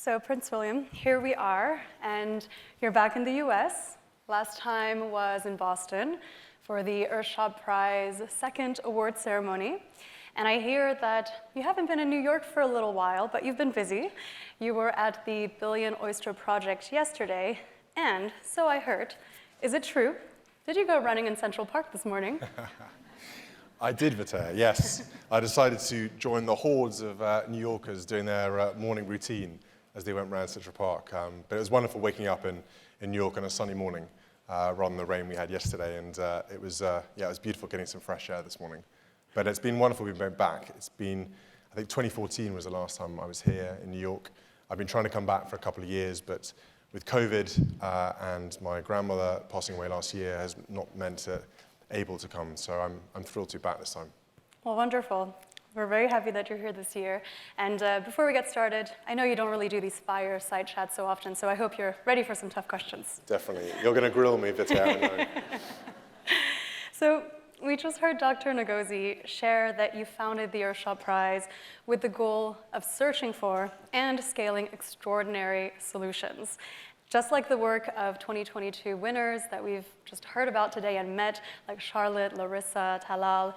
So Prince William, here we are, and you're back in the US. Last time was in Boston for the Earthshot Prize second award ceremony. And I hear that you haven't been in New York for a little while, but you've been busy. You were at the Billion Oyster Project yesterday, and so I heard. Is it true? Did you go running in Central Park this morning? I did, Vaitea, yes. I decided to join the hordes of New Yorkers doing their morning routine as they went around Central Park. But it was wonderful waking up in New York on a sunny morning rather than the rain we had yesterday. And it was beautiful getting some fresh air this morning. But it's been wonderful being back. It's been, I think 2014 was the last time I was here in New York. I've been trying to come back for a couple of years, but with COVID and my grandmother passing away last year has not meant it able to come. So I'm thrilled to be back this time. Well, wonderful. We're very happy that you're here this year. And before we get started, I know you don't really do these fireside chats so often, so I hope you're ready for some tough questions. Definitely. You're going to grill me, Vaitea. So we just heard Dr. Ngozi share that you founded the Earthshot Prize with the goal of searching for and scaling extraordinary solutions. Just like the work of 2022 winners that we've just heard about today and met, like Charlotte, Larissa, Talal,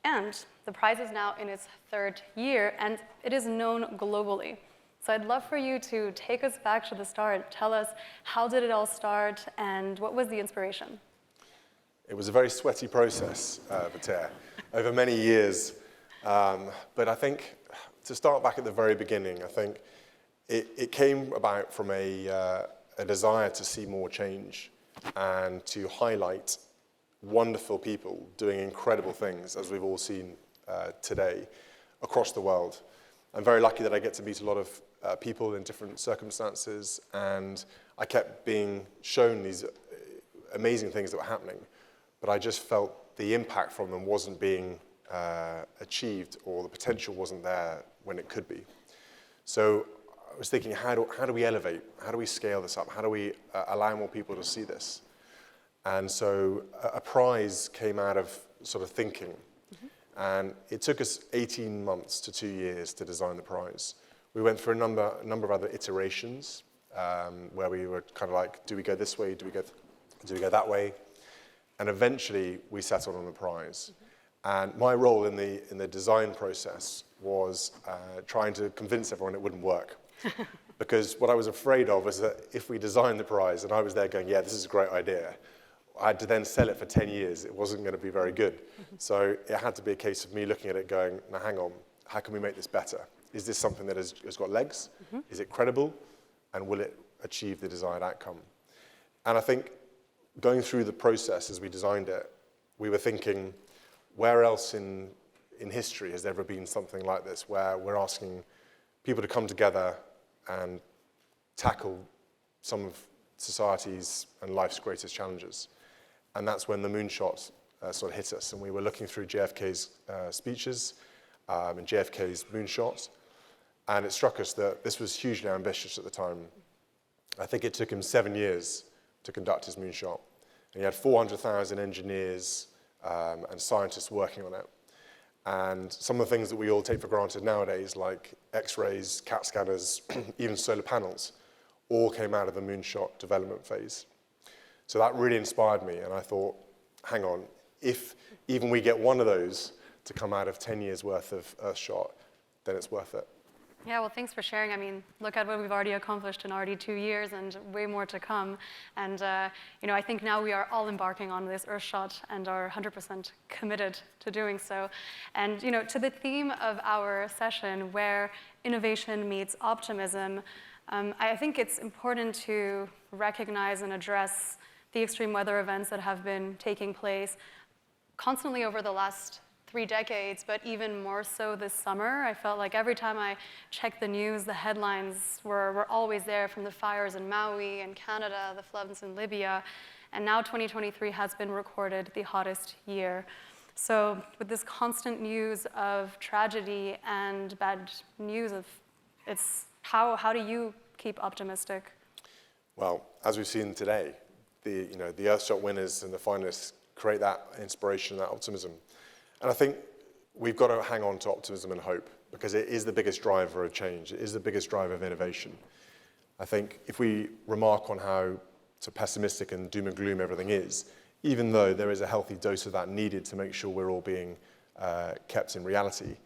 and the prize is now in its third year, and it is known globally. So I'd love for you to take us back to the start. Tell us, how did it all start, and what was the inspiration? It was a very sweaty process, Vaitea, over many years. But I think, to start back at the very beginning, I think it came about from a desire to see more change and to highlight wonderful people doing incredible things, as we've all seen today across the world. I'm very lucky that I get to meet a lot of people in different circumstances, and I kept being shown these amazing things that were happening, but I just felt the impact from them wasn't being achieved, or the potential wasn't there when it could be. So I was thinking, how do we elevate? How do we scale this up? How do we allow more people to see this? And so a prize came out of sort of thinking. Mm-hmm. And it took us 18 months to 2 years to design the prize. We went through a number of other iterations where we were kind of like, do we go this way? Do we go that way? And eventually we settled on the prize. Mm-hmm. And my role in the design process was trying to convince everyone it wouldn't work. Because what I was afraid of was that if we designed the prize and I was there going, yeah, this is a great idea, I had to then sell it for 10 years. It wasn't going to be very good. Mm-hmm. So it had to be a case of me looking at it going, now hang on, how can we make this better? Is this something that has got legs? Mm-hmm. Is it credible? And will it achieve the desired outcome? And I think going through the process as we designed it, we were thinking, where else in history has there ever been something like this, where we're asking people to come together and tackle some of society's and life's greatest challenges? And that's when the moonshot sort of hit us. And we were looking through JFK's speeches and JFK's moonshot. And it struck us that this was hugely ambitious at the time. I think it took him 7 years to conduct his moonshot. And he had 400,000 engineers and scientists working on it. And some of the things that we all take for granted nowadays, like X-rays, CAT scanners, even solar panels, all came out of the moonshot development phase. So that really inspired me, and I thought, hang on, if even we get one of those to come out of 10 years worth of Earthshot, then it's worth it. Yeah, well, thanks for sharing. I mean, look at what we've already accomplished in already 2 years and way more to come. And, I think now we are all embarking on this Earthshot and are 100% committed to doing so. And, to the theme of our session, where innovation meets optimism, I think it's important to recognize and address the extreme weather events that have been taking place constantly over the last 3 decades, but even more so this summer. I felt like every time I checked the news, the headlines were always there, from the fires in Maui and Canada, the floods in Libya, and now 2023 has been recorded the hottest year. So with this constant news of tragedy and bad news, how do you keep optimistic? Well, as we've seen today, the Earthshot winners and the finalists create that inspiration, that optimism. And I think we've got to hang on to optimism and hope, because it is the biggest driver of change. It is the biggest driver of innovation. I think if we remark on how so pessimistic and doom and gloom everything is, even though there is a healthy dose of that needed to make sure we're all being kept in reality,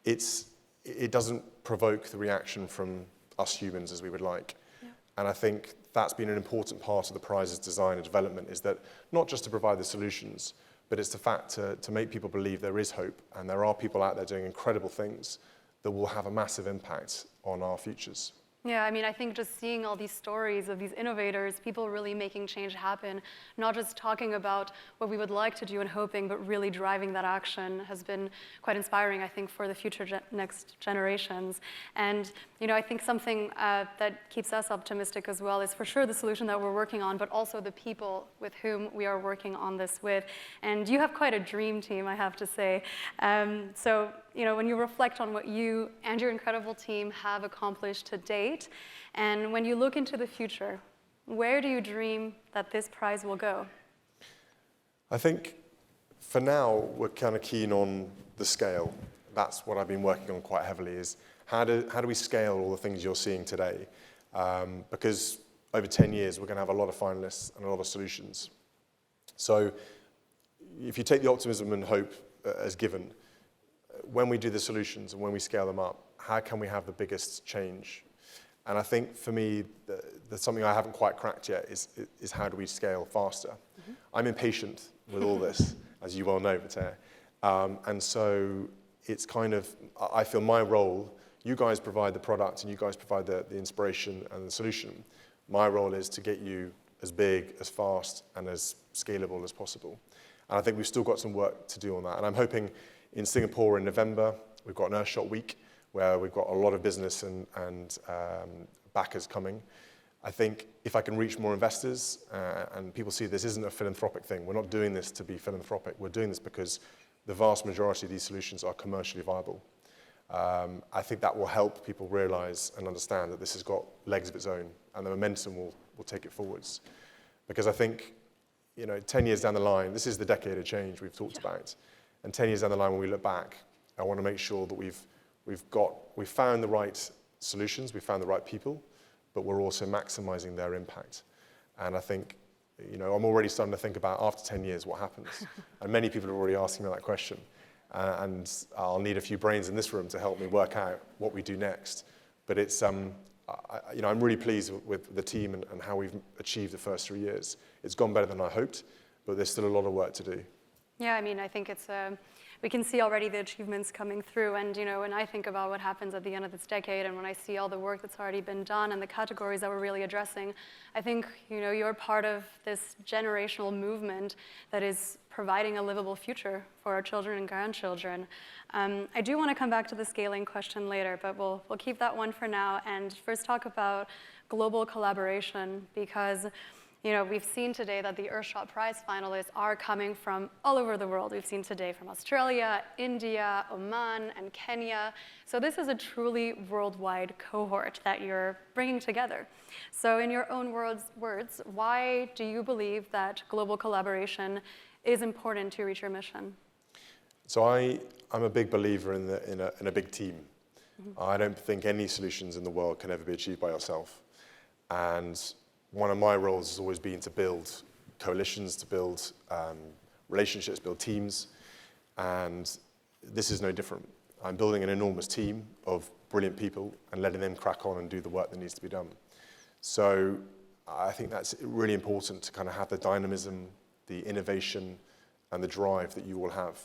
it doesn't provoke the reaction from us humans as we would like. Yeah. And I think that's been an important part of the prize's design and development, is that not just to provide the solutions, but it's the fact to make people believe there is hope and there are people out there doing incredible things that will have a massive impact on our futures. Yeah, I mean, I think just seeing all these stories of these innovators, people really making change happen, not just talking about what we would like to do and hoping, but really driving that action has been quite inspiring, I think, for the future next generations. And, you know, I think something that keeps us optimistic as well is for sure the solution that we're working on, but also the people with whom we are working on this with. And you have quite a dream team, I have to say. So, you know, when you reflect on what you and your incredible team have accomplished to date, and when you look into the future, where do you dream that this prize will go? I think for now, we're kind of keen on the scale. That's what I've been working on quite heavily, is how do we scale all the things you're seeing today? Because over 10 years, we're going to have a lot of finalists and a lot of solutions. So if you take the optimism and hope as given, when we do the solutions and when we scale them up, how can we have the biggest change? And I think for me, that's something I haven't quite cracked yet, is how do we scale faster? Mm-hmm. I'm impatient with all this, as you well know, Vaitea. And so it's kind of, I feel my role, you guys provide the product and you guys provide the inspiration and the solution. My role is to get you as big, as fast, and as scalable as possible. And I think we've still got some work to do on that. And I'm hoping in Singapore in November, we've got an Earthshot week where we've got a lot of business and backers coming. I think if I can reach more investors and people see this isn't a philanthropic thing, we're not doing this to be philanthropic, we're doing this because the vast majority of these solutions are commercially viable. I think that will help people realize and understand that this has got legs of its own and the momentum will take it forwards. Because I think, you know, 10 years down the line, this is the decade of change we've talked about. And 10 years down the line, when we look back, I want to make sure that we've found the right solutions, we've found the right people, but we're also maximizing their impact. And I think, you know, I'm already starting to think about after 10 years, what happens? And many people are already asking me that question. And I'll need a few brains in this room to help me work out what we do next. But it's, you know, I'm really pleased with the team and how we've achieved the first 3 years. It's gone better than I hoped, but there's still a lot of work to do. Yeah, I mean, I think it's, we can see already the achievements coming through. And, you know, when I think about what happens at the end of this decade and when I see all the work that's already been done and the categories that we're really addressing, I think, you know, you're part of this generational movement that is providing a livable future for our children and grandchildren. I do want to come back to the scaling question later, but we'll keep that one for now and first talk about global collaboration, because you know, we've seen today that the Earthshot Prize finalists are coming from all over the world. We've seen today from Australia, India, Oman, and Kenya. So this is a truly worldwide cohort that you're bringing together. So in your own words, why do you believe that global collaboration is important to reach your mission? So I'm a big believer in a big team. Mm-hmm. I don't think any solutions in the world can ever be achieved by yourself. And one of my roles has always been to build coalitions, to build relationships, build teams, and this is no different. I'm building an enormous team of brilliant people and letting them crack on and do the work that needs to be done. So I think that's really important to kind of have the dynamism, the innovation, and the drive that you all have,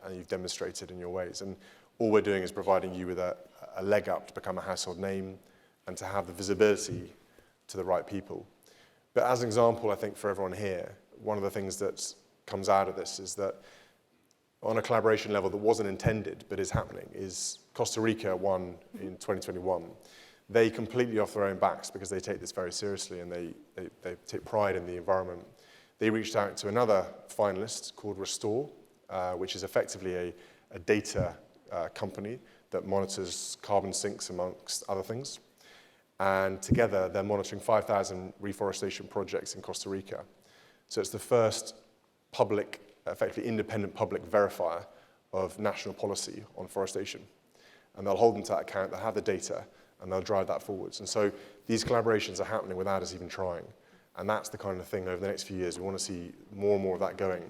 and you've demonstrated in your ways. And all we're doing is providing you with a leg up to become a household name and to have the visibility to the right people. But as an example, I think for everyone here, one of the things that comes out of this is that on a collaboration level that wasn't intended but is happening is Costa Rica won in 2021. They completely off their own backs because they take this very seriously and they take pride in the environment. They reached out to another finalist called Restore, which is effectively a data company that monitors carbon sinks amongst other things. And together, they're monitoring 5,000 reforestation projects in Costa Rica. So it's the first public, effectively independent public verifier of national policy on forestation. And they'll hold them to that account, they'll have the data, and they'll drive that forwards. And so these collaborations are happening without us even trying. And that's the kind of thing over the next few years. We want to see more and more of that going.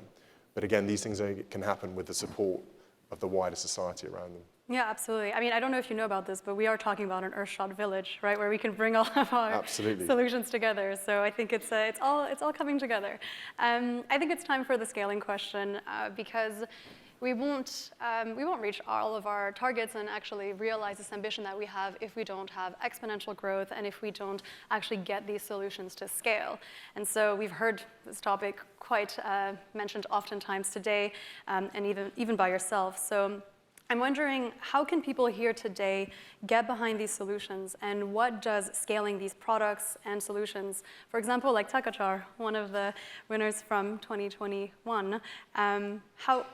But again, these things can happen with the support of the wider society around them. Yeah, absolutely. I mean, I don't know if you know about this, but we are talking about an Earthshot village, right, where we can bring all of our solutions together. So I think it's all coming together. I think it's time for the scaling question because we won't reach all of our targets and actually realize this ambition that we have if we don't have exponential growth and if we don't actually get these solutions to scale. And so we've heard this topic quite mentioned oftentimes today, and even by yourself. So I'm wondering, how can people here today get behind these solutions, and what does scaling these products and solutions, for example, like Takachar, one of the winners from 2021,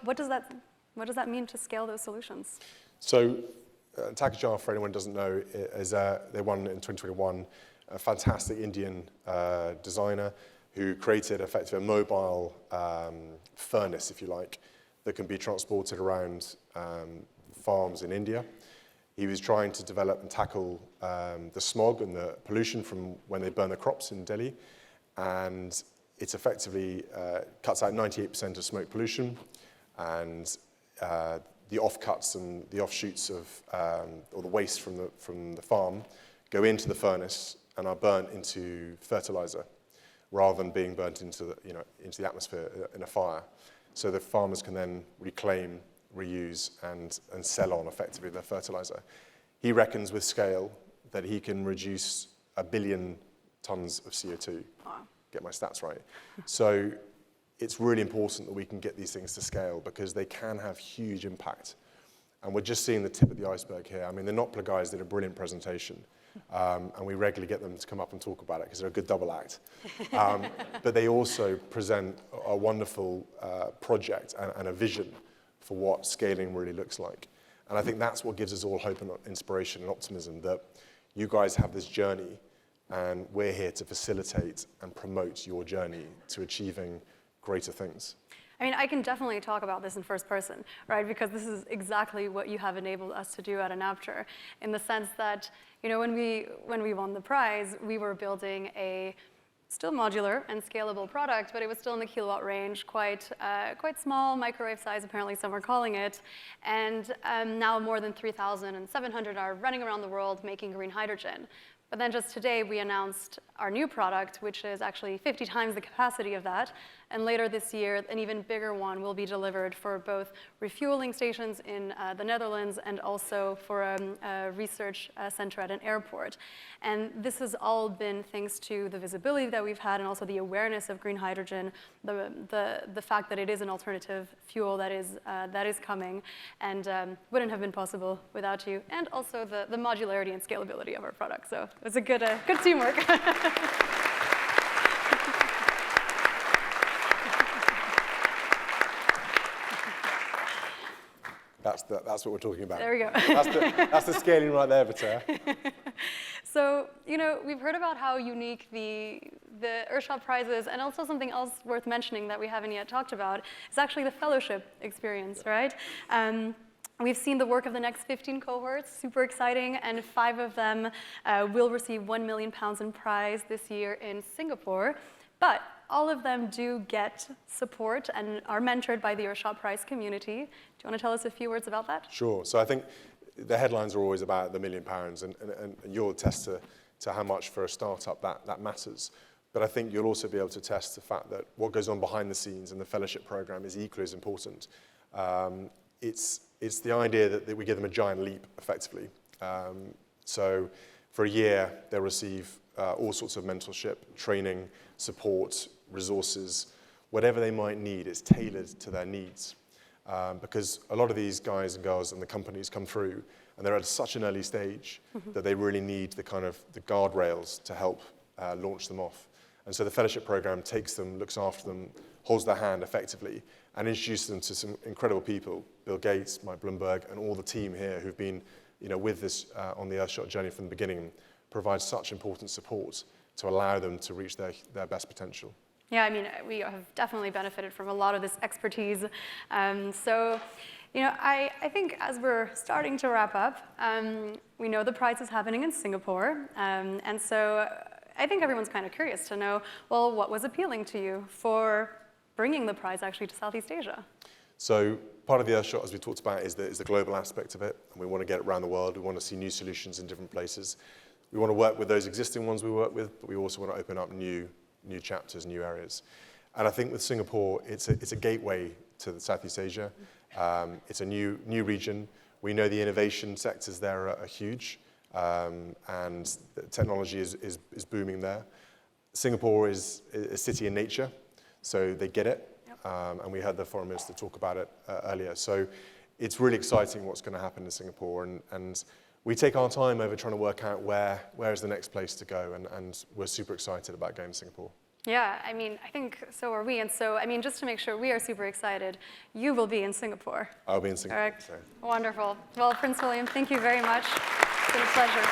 what does that mean to scale those solutions? So Takachar, for anyone who doesn't know, they won in 2021, a fantastic Indian designer who created effectively a mobile furnace, if you like, that can be transported around farms in India. He was trying to develop and tackle the smog and the pollution from when they burn the crops in Delhi, and it effectively cuts out 98% of smoke pollution, and the offcuts and the offshoots of or the waste from the farm go into the furnace and are burnt into fertilizer, rather than being burnt into the atmosphere in a fire. So the farmers can then reclaim, reuse, and sell on effectively their fertilizer. He reckons with scale that he can reduce 1 billion tons of CO2. Wow. Get my stats right. So it's really important that we can get these things to scale because they can have huge impact. And we're just seeing the tip of the iceberg here. I mean, the Enapter guys did a brilliant presentation. And we regularly get them to come up and talk about it because they're a good double act. But they also present a wonderful project and a vision for what scaling really looks like. And I think that's what gives us all hope and inspiration and optimism, that you guys have this journey and we're here to facilitate and promote your journey to achieving greater things. I mean, I can definitely talk about this in first person, right? Because this is exactly what you have enabled us to do at Enapter, in the sense that, when we won the prize, we were building a still modular and scalable product, but it was still in the kilowatt range, quite small, microwave size, apparently some are calling it. And now more than 3,700 are running around the world making green hydrogen. But then just today, we announced our new product, which is actually 50 times the capacity of that. And later this year, an even bigger one will be delivered for both refueling stations in the Netherlands and also for a research center at an airport. And this has all been thanks to the visibility that we've had and also the awareness of green hydrogen, the fact that it is an alternative fuel that is coming and wouldn't have been possible without you, and also the modularity and scalability of our product. So it was a good teamwork. That's what we're talking about. There we go. That's the scaling right there, Vaitea. So, we've heard about how unique the Earthshot Prize is, and also something else worth mentioning that we haven't yet talked about is actually the fellowship experience, right? We've seen the work of the next 15 cohorts, super exciting, and 5 of them will receive £1 million in prize this year in Singapore. But all of them do get support and are mentored by the Earthshot Prize community. Do you want to tell us a few words about that? Sure. So I think the headlines are always about the £1 million, and you'll attest to how much for a startup that matters. But I think you'll also be able to attest to the fact that what goes on behind the scenes in the fellowship program is equally as important. It's the idea that we give them a giant leap, effectively. So for a year, they'll receive all sorts of mentorship, training, support, resources, whatever they might need is tailored to their needs. Because a lot of these guys and girls and the companies come through and they're at such an early stage that they really need the guardrails to help launch them off. And so the fellowship program takes them, looks after them, holds their hand effectively, and introduces them to some incredible people, Bill Gates, Mike Bloomberg, and all the team here who've been with this on the Earthshot journey from the beginning, provide such important support to allow them to reach their best potential. Yeah, I mean, we have definitely benefited from a lot of this expertise. So, I think as we're starting to wrap up, we know the prize is happening in Singapore, and so I think everyone's kind of curious to know, well, what was appealing to you for bringing the prize actually to Southeast Asia? So part of the Earthshot, as we talked about, is the global aspect of it, and we want to get it around the world. We want to see new solutions in different places. We want to work with those existing ones we work with, but we also want to open up new chapters, new areas. And I think with Singapore, it's a gateway to Southeast Asia. It's a new region. We know the innovation sectors there are huge, and the technology is booming there. Singapore is a city in nature, so they get it. Yep. And we had the foreign minister talk about it earlier. So it's really exciting what's going to happen in Singapore. And we take our time over trying to work out where is the next place to go. And we're super excited about going to Singapore. Yeah, I mean, I think so are we. And so, I mean, just to make sure we are super excited, you will be in Singapore. I'll be in Singapore. Correct. So. Wonderful. Well, Prince William, thank you very much. It's been a pleasure.